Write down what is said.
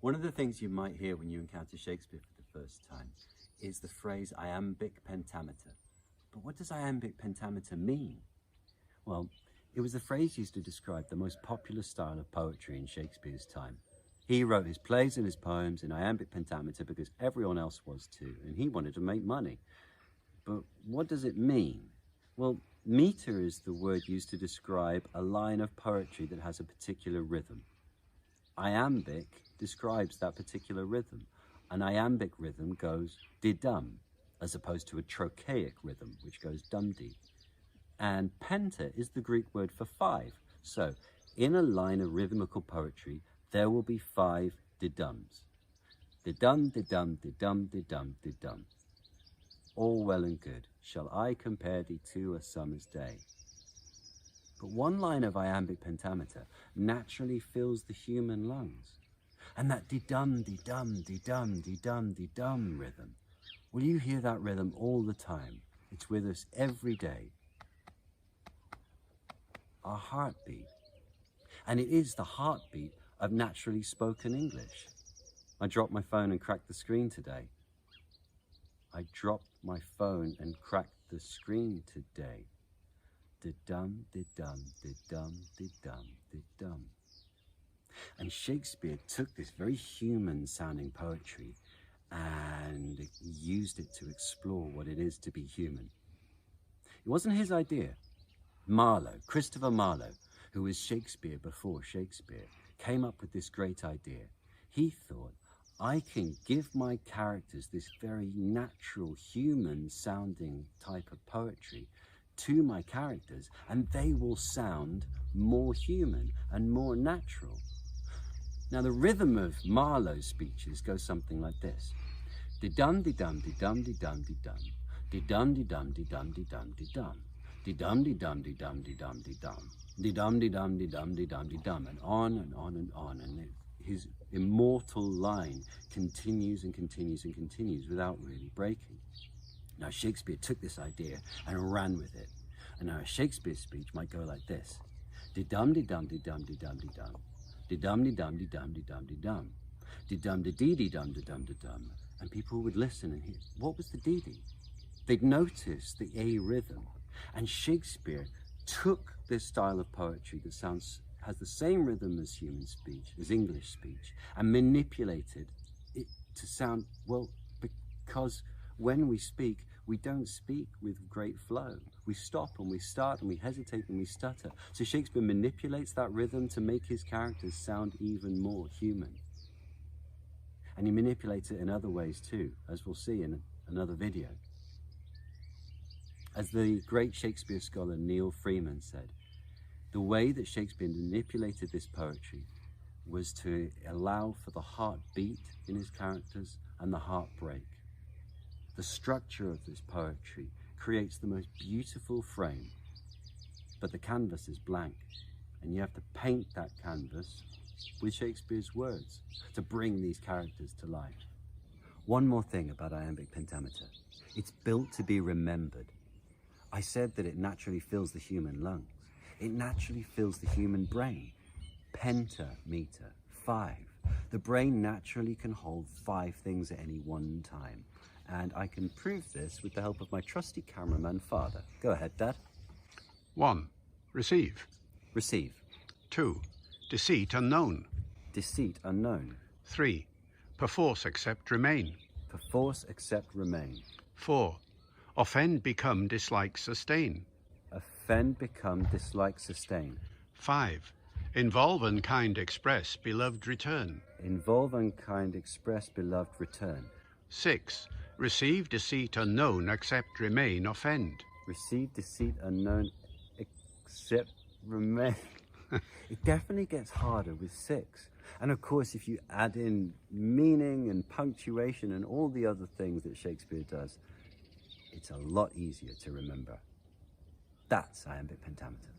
One of the things you might hear when you encounter Shakespeare for the first time is the phrase Iambic Pentameter. But what does Iambic Pentameter mean? Well, it was a phrase used to describe the most popular style of poetry in Shakespeare's time. He wrote his plays and his poems in Iambic Pentameter because everyone else was too, and he wanted to make money. But what does it mean? Well, meter is the word used to describe a line of poetry that has a particular rhythm. Iambic describes that particular rhythm. An iambic rhythm goes di-dum, as opposed to a trochaic rhythm, which goes dum-dee. And penta is the Greek word for five. So, in a line of rhythmical poetry, there will be 5 di-dums. Di-dum, di-dum, di-dum, di-dum, di-dum. All well and good. Shall I compare thee to a summer's day? But one line of iambic pentameter naturally fills the human lungs. And that di-dum, di-dum, di-dum, di-dum, di-dum rhythm, well, you hear that rhythm all the time. It's with us every day. Our heartbeat. And it is the heartbeat of naturally spoken English. I dropped my phone and cracked the screen today. I dropped my phone and cracked the screen today. Di-dum, di-dum, di-dum, di-dum, di-dum. And Shakespeare took this very human sounding poetry and used it to explore what it is to be human. It wasn't his idea. Marlowe, Christopher Marlowe, who was Shakespeare before Shakespeare, came up with this great idea. He thought, I can give my characters this very natural, human sounding type of poetry to my characters, and they will sound more human and more natural. Now, the rhythm of Marlowe's speeches goes something like this. Di-dum, di-dum, di-dum, di-dum, di-dum. Di-dum, di-dum, di-dum, di-dum, di-dum. Di-dum, di-dum, di-dum, di-dum, di-dum. Di-dum, di-dum, di-dum, di-dum, di-dum. And on and on and on. And his immortal line continues and continues and continues without really breaking. Now, Shakespeare took this idea and ran with it. And now a Shakespeare speech might go like this. Di-dum, di-dum, di-dum, di-dum, di-dum. Di-dum, di-dum, di-dum, di-dum, di-dum. Di-dum, di-dee-dee-dum, di-dum, di-dum. And people would listen and hear, what was the dee-dee? They'd notice the A rhythm. And Shakespeare took this style of poetry that has the same rhythm as human speech, as English speech, and manipulated it to sound, well, because when we speak, we don't speak with great flow. We stop and we start and we hesitate and we stutter. So Shakespeare manipulates that rhythm to make his characters sound even more human. And he manipulates it in other ways too, as we'll see in another video. As the great Shakespeare scholar Neil Freeman said, the way that Shakespeare manipulated this poetry was to allow for the heartbeat in his characters and the heartbreak. The structure of this poetry creates the most beautiful frame, but the canvas is blank, and you have to paint that canvas with Shakespeare's words to bring these characters to life. One more thing about Iambic Pentameter. It's built to be remembered. I said that it naturally fills the human lungs. It naturally fills the human brain. Pentameter, 5. The brain naturally can hold 5 things at any one time. And I can prove this with the help of my trusty cameraman father. Go ahead, Dad. 1. Receive. Receive. 2. Deceit unknown. Deceit unknown. 3. Perforce accept remain. Perforce accept remain. 4. Offend become dislike sustain. Offend become dislike sustain. 5. Involve unkind express beloved return. Involve unkind express beloved return. 6. Receive deceit unknown accept remain offend. Receive deceit unknown accept remain. It definitely gets harder with 6. And of course, if you add in meaning and punctuation and all the other things that Shakespeare does, it's a lot easier to remember. That's Iambic Pentameter.